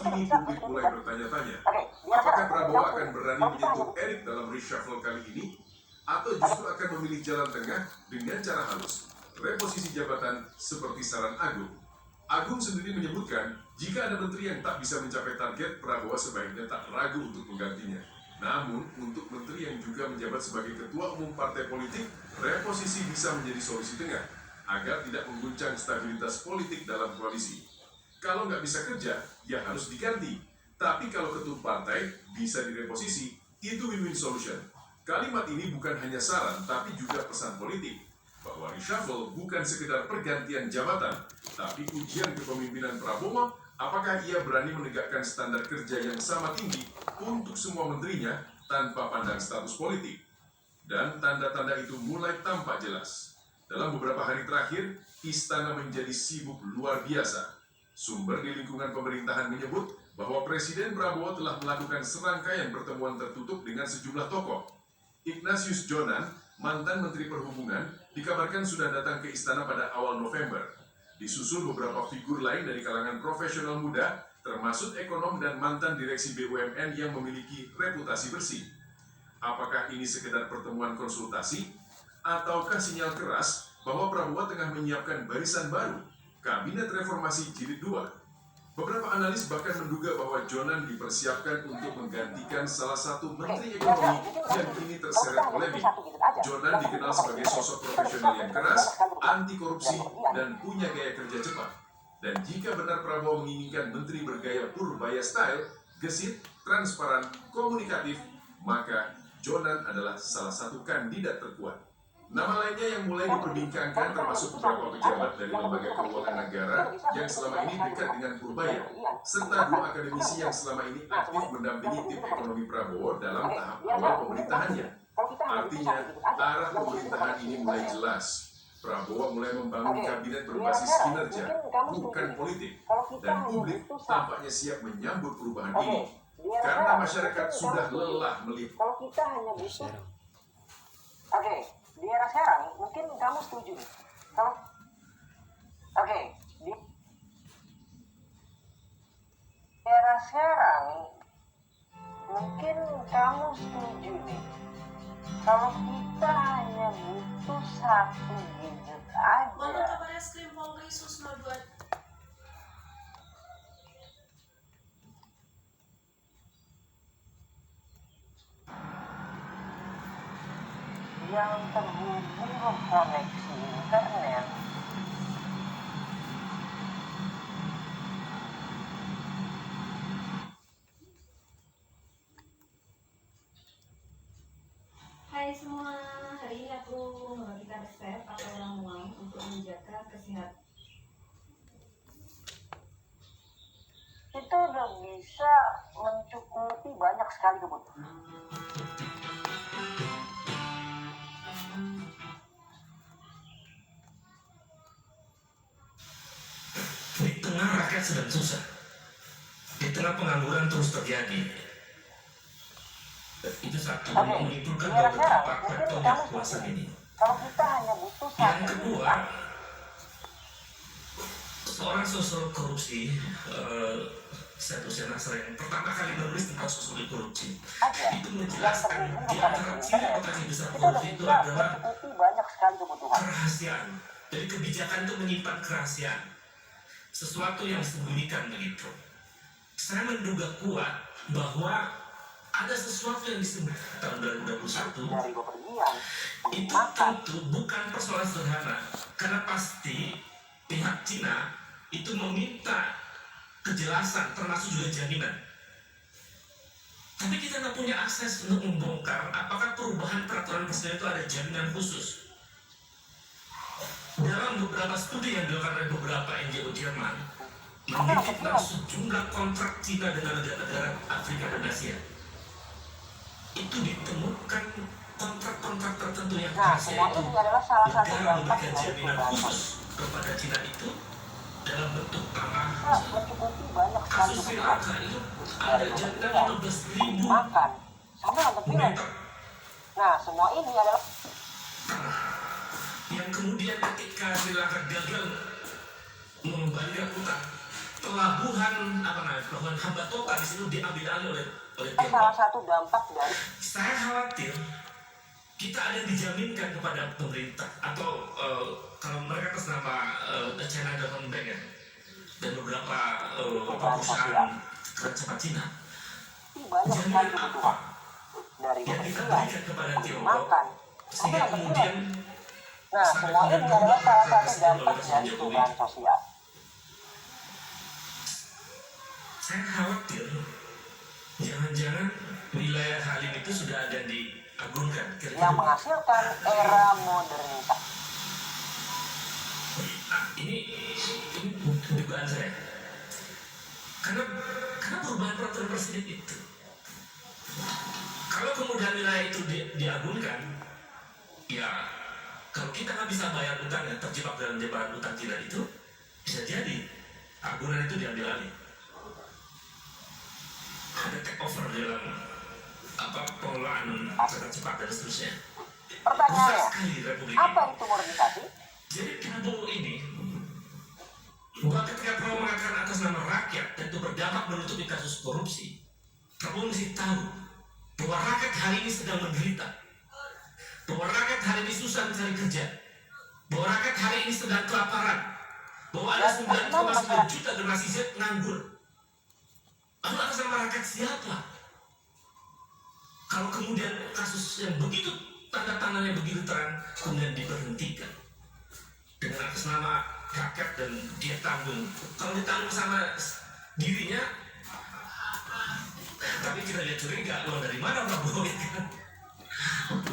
kini publik mulai bertanya-tanya, apakah Prabowo akan berani menyentuh Erick dalam reshuffle kali ini, atau justru akan memilih jalan tengah dengan cara halus, reposisi jabatan seperti saran Agung. Agung sendiri menyebutkan, jika ada menteri yang tak bisa mencapai target, Prabowo sebaiknya tak ragu untuk menggantinya. Namun, untuk menteri yang juga menjabat sebagai ketua umum partai politik, reposisi bisa menjadi solusi tengah, agar tidak mengguncang stabilitas politik dalam koalisi. Kalau nggak bisa kerja, ya harus diganti. Tapi kalau ketua partai bisa direposisi, itu win-win solution. Kalimat ini bukan hanya saran, tapi juga pesan politik. Bahwa reshuffle bukan sekedar pergantian jabatan, tapi ujian kepemimpinan Prabowo, apakah ia berani menegakkan standar kerja yang sama tinggi untuk semua menterinya tanpa pandang status politik. Dan tanda-tanda itu mulai tampak jelas. Dalam beberapa hari terakhir, istana menjadi sibuk luar biasa. Sumber di lingkungan pemerintahan menyebut bahwa Presiden Prabowo telah melakukan serangkaian pertemuan tertutup dengan sejumlah tokoh. Ignatius Jonan, mantan Menteri Perhubungan, dikabarkan sudah datang ke istana pada awal November. Disusul beberapa figur lain dari kalangan profesional muda, termasuk ekonom dan mantan direksi BUMN yang memiliki reputasi bersih. Apakah ini sekedar pertemuan konsultasi, ataukah sinyal keras bahwa Prabowo tengah menyiapkan barisan baru, Kabinet Reformasi Jilid 2. Beberapa analis bahkan menduga bahwa Jonan dipersiapkan untuk menggantikan salah satu menteri ekonomi yang kini terseret polemik. Jonan dikenal sebagai sosok profesional yang keras, anti korupsi, dan punya gaya kerja cepat. Dan jika benar Prabowo menginginkan menteri bergaya Purbaya style, gesit, transparan, komunikatif, maka Jonan adalah salah satu kandidat terkuat. Nama lainnya yang mulai diperbincangkan termasuk beberapa pejabat dari lembaga keuangan negara yang selama ini dekat dengan Purbaya, serta dua akademisi yang selama ini aktif mendampingi tim ekonomi Prabowo dalam tahap awal pemerintahannya. Artinya, arah pemerintahan ini mulai jelas. Prabowo mulai membangun kabinet berbasis kinerja, bukan politik, dan publik tampaknya siap menyambut perubahan ini. Karena masyarakat sudah lelah melihat. Kalau kita hanya butuh, di era sekarang mungkin kamu setuju nih. Kalau di era sekarang mungkin kamu setuju nih. Kalau kita hanya butuh satu gadget aja. Mana kabar es krim Polri Susno 2? Yang terhubung koneksi internet. Hai semua, hari ini aku membagikan resep atau ramuan untuk menjaga kesehatan. Itu udah bisa mencukupi banyak sekali kebutuhan. Di tengah rakyat sedang susah, di tengah pengangguran terus terjadi, itu satu menimbulkan beberapa faktor kekuasaan ini. Kalau kita hanya butuh Yang satu kedua, seorang sosok korupsi, Saiful Nasra yang pertama kali menulis tentang sosok korupsi, itu menjelaskan di antara ciri potensi besar korupsi itu adalah banyak sekali kebutuhan. kerahasiaan. Jadi kebijakan itu menyimpan kerahasiaan, sesuatu yang disembunyikan begitu. Saya menduga kuat bahwa ada sesuatu yang disembunyikan tahun 2021. Itu tentu bukan persoalan sederhana, karena pasti pihak Cina itu meminta kejelasan termasuk juga jaminan. Tapi kita nggak punya akses untuk membongkar apakah perubahan peraturan presiden itu ada jaminan khusus. Dalam beberapa studi yang dilakukan oleh beberapa NGO Jerman, meneliti tentang sejumlah kontrak Cina dengan negara-negara Afrika dan Asia, itu ditemukan kontrak-kontrak tertentu yang rahasia itu negara memberikan jaminan khusus kepada Cina itu dalam bentuk tanah. Kasus Sri Lanka itu ada jaminan 15.000 meter Nah, semua ini adalah tanah yang kemudian ketika Sri Lanka gagal mengembalikan utang, pelabuhan Hambatoka di sini diambil alih oleh Salah Tiongkok. satu dampak dari Saya khawatir kita ada yang dijaminkan kepada pemerintah atau kalau mereka atas nama China Development Bank ya, dan beberapa perusahaan kereta cepat Cina, banyak sekali jaminan apa kebutuhan dari yang kita kebutuhan berikan kepada Tiongkok makan. Tapi sehingga yang kemudian Nah, semua ini adalah salah satu dampak dari perubahan sosial. saya khawatir jangan-jangan wilayah Halim itu sudah ada diagunkan Yang kira-kira. menghasilkan era modernitas. Nah, ini dugaan saya karena perubahan peraturan presiden itu kalau kemudian wilayah itu diagunkan, ya kalau kita nggak bisa bayar utangnya, terjebak dalam jebakan utang Cina itu, bisa jadi agunan itu diambil alih. Ada take over dalam pengelolaan kereta cepat dan seterusnya. Rusak Pertanyaannya, sekali Republik apa ini. itu modernisasi? Jadi Prabowo ini, bukan ketika Prabowo mengatakan atas nama rakyat dan itu berdampak menutupi kasus korupsi, Prabowo mesti tahu bahwa rakyat hari ini sedang menderita, bahwa rakyat hari ini susah mencari kerja, bahwa rakyat hari ini sedang kelaparan, bahwa ada 9,9 juta generasi Z nganggur. Lalu atas nama rakyat siapa? Kalau kemudian kasus yang begitu tanda-tandanya begitu terang kemudian diberhentikan dengan atas nama rakyat dan dia tanggung. Kalau ditanggung sama dirinya, tapi kita lihat curiga, uang dari mana Prabowo itu kan?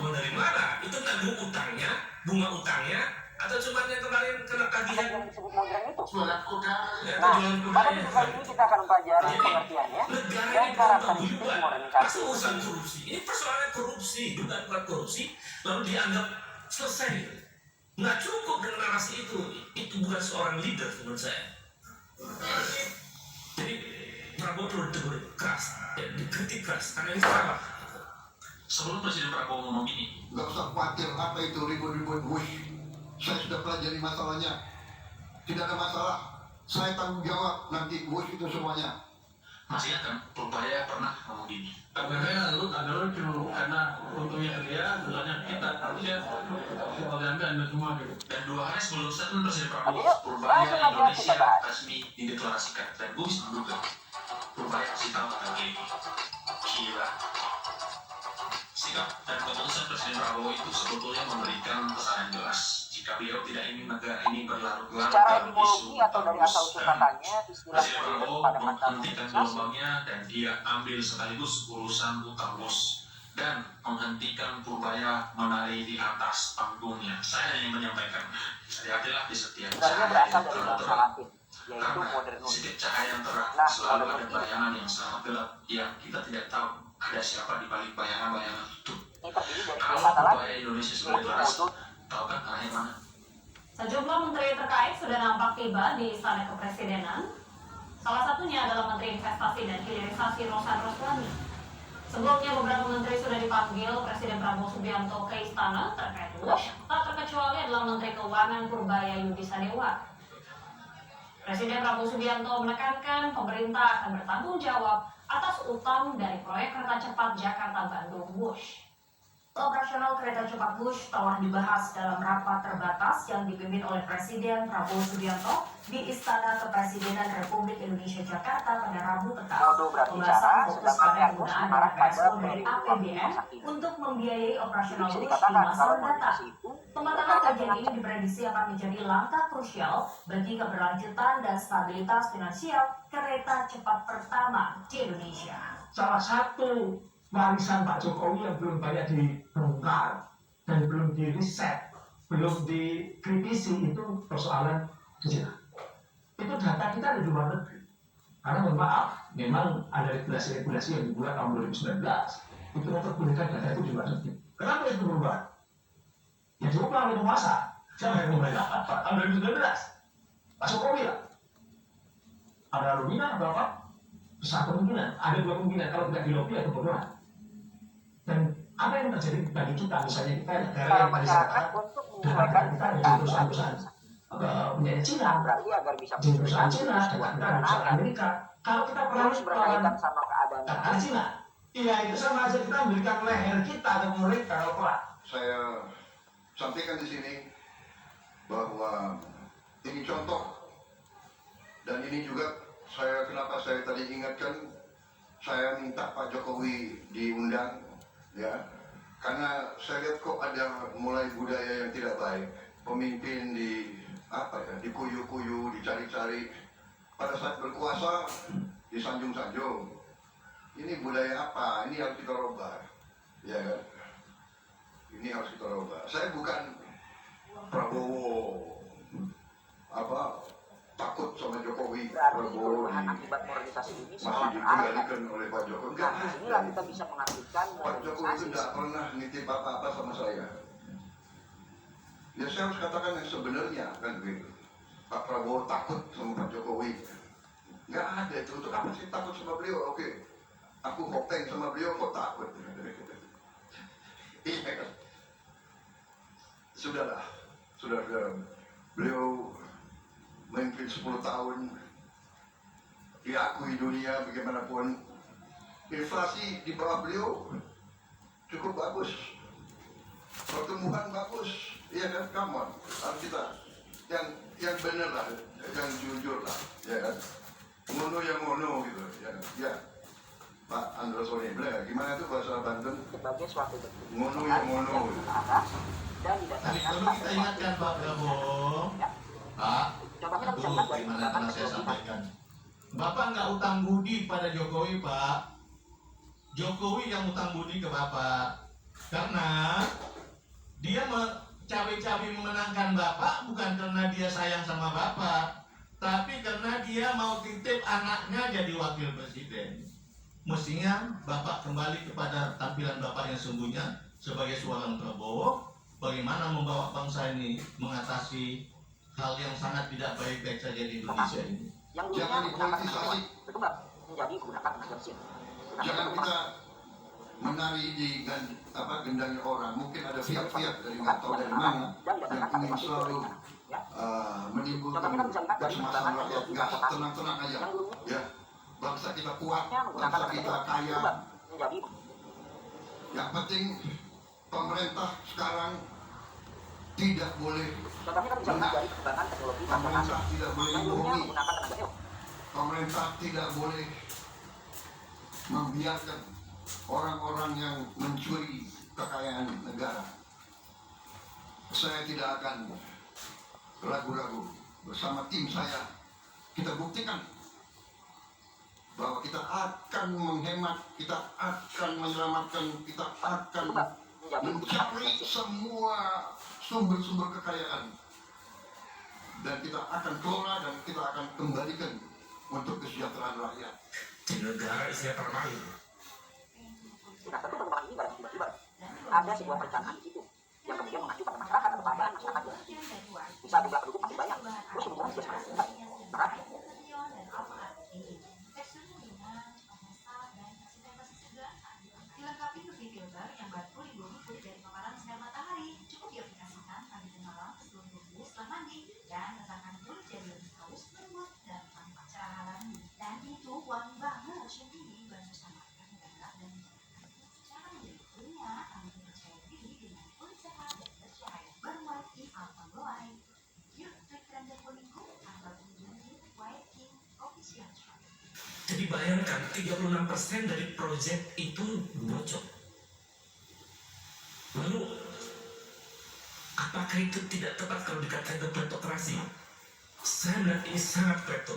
Uang dari mana? Itu nanggung utangnya, bunga utangnya, atau cuma yang kemarin kena Apa tagihan? yang disebut modern itu? Jualan kuda. Ya, Nah, jualan kuda. pada episode ini kita akan pelajari pengertiannya Negara dan ini karakteristik berubah. modernisasi. Masa urusan korupsi? Ini persoalan korupsi, dugaan korupsi, lalu dianggap selesai. Nggak cukup dengan narasi itu. Itu bukan seorang leader menurut saya. Jadi Prabowo perlu ditegur keras, dikritik keras, karena ini salah. Sebelum Presiden Prabowo ngomong ini, nggak usah khawatir apa itu ribut-ribut wish. Saya sudah pelajari masalahnya. Tidak ada masalah. Saya tanggung jawab nanti wish itu semuanya. masih kan Purbaya pernah ngomong gini. Sebenarnya adalah cuma karena untungnya dia, susahnya kita. Harusnya kalau ambil semua gitu. Dan 2 hari sebelum statement Presiden Prabowo, Ayo, Purbaya langsung aja Indonesia kita bahas. resmi dideklarasikan. Dan gue bisa menduga Purbaya kasih tahu tentang ini. Gila. Sikap dan keputusan Presiden Prabowo itu sebetulnya memberikan pesan yang jelas. Jika beliau tidak ingin negara ini berlarut-larut Secara dalam etimologi isu atau dari asal usul katanya, istilah Presiden modern Prabowo pada masa menghentikan modernisasi gelombangnya dan dia ambil sekaligus urusan utang bos dan menghentikan Purbaya menari di atas panggungnya. Saya ingin menyampaikan, hati-hatilah di setiap sebenarnya cahaya berasal yang dari terang bahasa Latin, yaitu karena modernus. sedikit cahaya yang terang Nah, selalu ada modernus bayangan yang sangat gelap yang kita tidak tahu ada siapa di balik bayangan-bayangan itu. ini terdiri dari Kalau dua kata Latin, Purbaya Indonesia sebagai yaitu deklarasi, modus. tahu kan arahnya mana? Sejumlah menteri terkait sudah nampak tiba di Istana Kepresidenan. Salah satunya adalah Menteri Investasi dan Hilirisasi Rosan Roslani. Sebelumnya beberapa menteri sudah dipanggil Presiden Prabowo Subianto ke istana terkait WUSH, tak terkecuali adalah Menteri Keuangan Purbaya Yudi Sadewa. Presiden Prabowo Subianto menekankan pemerintah akan bertanggung jawab atas utang dari proyek kereta cepat Jakarta-Bandung WUSH. Operasional kereta cepat WUSH telah dibahas dalam rapat terbatas yang dipimpin oleh Presiden Prabowo Subianto di Istana Kepresidenan Republik Indonesia Jakarta pada Rabu petang. Modo berbicara, Pembahasan fokus sedangkan pada Agus penggunaan mengarah pada PSO dari periode APBN masa kini. untuk membiayai operasional Bisa WUSH di dikatakan masa kalau mendatang. modernisasi itu Pematangan kajian ini diprediksi akan menjadi langkah krusial bagi keberlanjutan dan stabilitas finansial kereta cepat pertama di Indonesia. Salah satu warisan Pak Jokowi yang belum banyak dibongkar dan belum diriset, belum dikritisi itu persoalan digital. Itu data kita ada di luar negeri. Karena mohon maaf, memang ada regulasi-regulasi yang dibuat tahun 2019 itu memperbolehkan data itu di luar negeri. Kenapa itu berubah? Ya diubah oleh penguasa. Siapa yang memulai tahun 2019? Pak Jokowi lah. Ada alumina atau apa? Besar kemungkinan, ada 2 kemungkinan. Kalau tidak di lobby atau kebodohan. Dan apa yang terjadi bagi kita, misalnya kita negara Cara yang tadi saya masyarakat katakan, untuk data menyesuaikan kita ada di perusahaan-perusahaan punya Cina, berarti agar bisa di perusahaan bersaing Cina, sebuah dengan perusahaan Amerika. Kalau kita perang harus berkaitan sama keadaan dengan Cina, iya itu sama aja kita memberikan leher kita ke mereka kalau perang. Saya sampaikan di sini bahwa ini contoh, dan ini juga kenapa saya tadi ingatkan, saya minta Pak Jokowi diundang, ya, karena saya lihat kok ada mulai budaya yang tidak baik, pemimpin dikuyu-kuyu, dicari-cari, pada saat berkuasa disanjung-sanjung. Ini budaya apa? Ini harus kita rubah, ya kan? Ini harus kita rubah. Saya bukan Prabowo takut sama Jokowi. berarti Prabowo perubahan akibat modernisasi ini masih seolah dikendalikan oleh Pak Jokowi. Nah, disinilah kita bisa mengartikan Pak Jokowi itu modernisasi. tidak pernah nitip apa-apa sama saya. Ya saya harus katakan yang sebenarnya kan begitu. Pak Prabowo takut sama Pak Jokowi. Nggak ada itu. Untuk apa sih takut sama beliau? Oke, aku hopeng sama beliau kok takut. Iya kan? Sudahlah, sudah. Beliau memimpin 10 tahun, diakui dunia bagaimanapun. Inflasi di bawah beliau cukup bagus, pertumbuhan bagus, iya kan? Come on, harus kita yang benar lah, yang jujur lah, ya kan? Ngono yang ngono gitu, ya. Pak Androsoni bilang, gimana tuh bahasa Banten? Sebagai suatu bentuk Ngono yang ngono. dan didasarkan Perlu kita ingatkan Pak Prabowo, Pak, coba kita bisa tuh lihat dari gimana menggunakan pernah saya teknologi. sampaikan. Bapak nggak utang budi pada Jokowi, Pak. Jokowi yang utang budi ke Bapak. Karena dia cawe-cawe memenangkan Bapak bukan karena dia sayang sama Bapak, tapi karena dia mau titip anaknya jadi wakil presiden. Mestinya Bapak kembali kepada tampilan Bapak yang sungguhnya sebagai seorang Prabowo, bagaimana membawa bangsa ini mengatasi hal yang sangat tidak baik-baik saja di Indonesia ini. Yang Jangan dulunya menggunakan tenaga dipolitisasi. itu nggak menjadi menggunakan tenaga mesin. Jangan kita menari di gendangnya orang. Mungkin ada pihak-pihak dari nggak tahu dari mana yang ingin selalu menimbulkan kecemasan rakyat. Nggak, tenang-tenang aja. Ya, bangsa kita kuat, bangsa kita kaya. Menjadi Yang penting pemerintah sekarang tidak boleh contohnya kita bisa lihat dari perkembangan teknologi transportasi pemerintah tidak boleh yang dulunya membohongi. menggunakan tenaga mesin. Pemerintah tidak boleh membiarkan orang-orang yang mencuri kekayaan negara. Saya tidak akan ragu-ragu, bersama tim saya kita buktikan bahwa kita akan menghemat, kita akan menyelamatkan, kita akan mencari semua sumber-sumber kekayaan, dan kita akan kelola dan kita akan kembalikan untuk kesejahteraan rakyat. Di negara isinya permain. Nah, tentu perkembangan ini nggak tiba-tiba. Ada sebuah perencanaan di situ yang kemudian mengacu pada masyarakat atau keadaan masyarakat. Bisa jumlah penduduk masih banyak, terus kemudian sudah sangat tinggi. Maka dilengkapi UV filter yang bantu lindungi kulit dari paparan sinar matahari. Cukup diaplikasikan pagi dan malam sebelum tubuh setelah mandi dan rasakan kulit jadi lebih halus, lembut dan tanpa cerahan. Dan itu wangi banget. Lotion ini bantu selamatkan darah dan menjaga secara berikutnya. Kami percaya diri dengan kulit sehat dan bercahaya berwarna Alpha Glow. Yuk klik render kuningku atau kunjungi White King Official Shop. Jadi bayangkan 36% dari proyek itu bocor. Lalu apakah itu tidak tepat kalau dikatakan itu kleptokrasi? Saya melihat ini sangat klepto.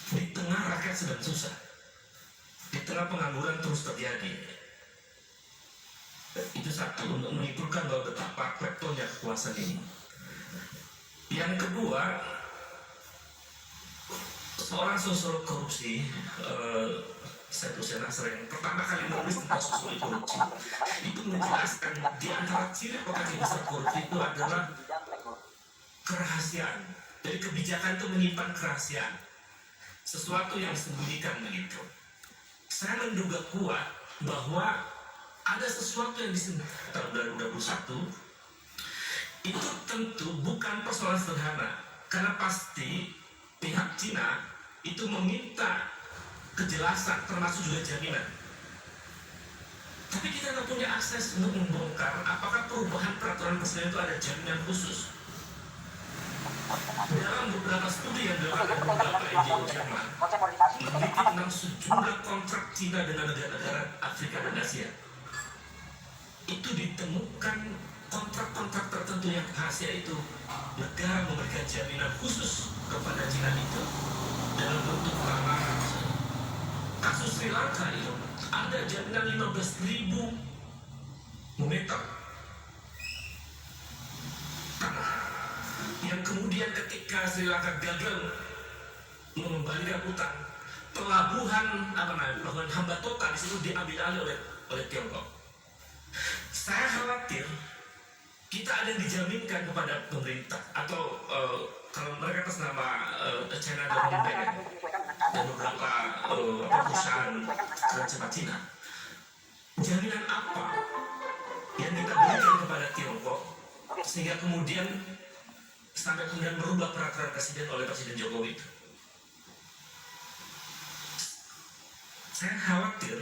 Di tengah rakyat sedang susah, di tengah pengangguran terus terjadi. Itu satu, untuk menyimpulkan bahwa betapa kleptonya kekuasaan ini. Yang kedua, seorang sosiolog korupsi, Said Hussein Nasr, yang pertama kali menulis tentang sosiologi korupsi, itu menjelaskan di antara ciri potensi besar korupsi itu adalah kerahasiaan. Jadi kebijakan itu menyimpan kerahasiaan, sesuatu yang disembunyikan begitu. Saya menduga kuat bahwa ada sesuatu yang disembunyikan tahun 2021 itu tentu bukan persoalan sederhana, karena pasti pihak Cina itu meminta kejelasan termasuk juga jaminan. Tapi kita nggak punya akses untuk membongkar apakah perubahan peraturan presiden itu ada jaminan khusus. Dalam beberapa studi yang dilakukan beberapa NGO Jerman meneliti tentang sejumlah kontrak Cina dengan negara-negara Afrika dan Asia, itu ditemukan kontrak-kontrak tertentu yang rahasia itu negara memberikan jaminan khusus kepada Cina itu dalam bentuk lamaran. Kasus Sri Lanka itu ada jaminan 15.000 meter tanah yang kemudian ketika Sri Lanka gagal mengembalikan utang, pelabuhan Hambantota di situ diambil alih oleh Tiongkok. Saya khawatir kita ada yang dijaminkan kepada pemerintah atau kalau mereka atas nama China Development Bank dan beberapa perusahaan kerajaan Cina, jaminan apa yang kita berikan kepada Tiongkok sehingga kemudian sampai kemudian merubah peraturan presiden oleh Presiden Jokowi. Saya khawatir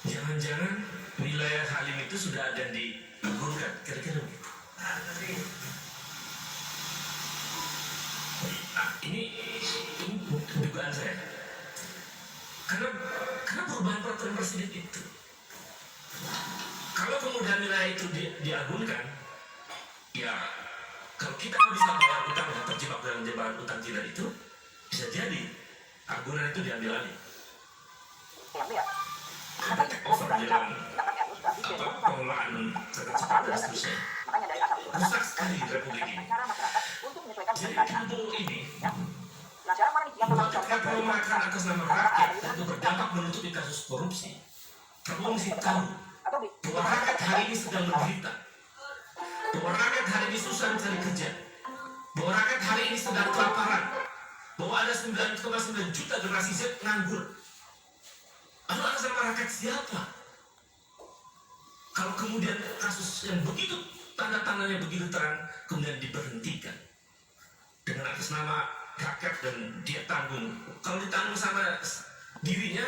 jangan-jangan wilayah Halim itu sudah ada di Gurkan, kira-kira begitu. Ini dugaan saya. Karena perubahan peraturan presiden itu, kalau kemudian wilayah itu diagunkan, ya kalau kita bisa bayar utang yang terjebak dalam jebakan utang Cina itu, bisa jadi agunan itu diambil alih. Ada take over dalam pengelolaan keterciptaan dan seterusnya. Rusak sekali Republik ini. Jadi kampung ini ketika pelemahan atas nama rakyat itu berdampak menutupi kasus korupsi, Prabowo mesti tahu bahwa rakyat hari ini sedang menderita, bahwa rakyat hari ini susah mencari kerja, bahwa rakyat hari ini sedang kelaparan, bahwa ada 9,9 juta generasi Z nganggur. Lalu atas nama rakyat siapa? Kalau kemudian kasus yang begitu tanda-tandanya begitu terang kemudian diberhentikan dengan atas nama rakyat dan dia tanggung, kalau ditanggung sama dirinya,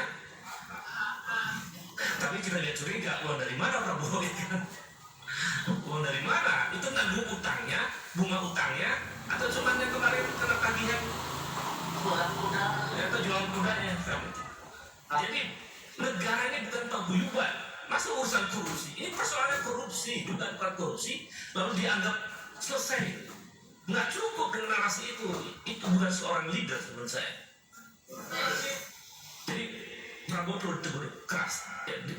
tapi kita lihat curiga, uang dari mana Prabowo itu kan? Uang dari mana? Itu nanggung utangnya, bunga utangnya, atau cuma yang kemarin kena tagihan atau jualan kudanya? Jadi negara ini bukan paguyuban. Masa urusan korupsi? Ini persoalan korupsi, bukan korupsi, lalu dianggap selesai. Nggak cukup dengan narasi itu. Itu bukan seorang leader menurut saya. Jadi Prabowo perlu ditegur keras.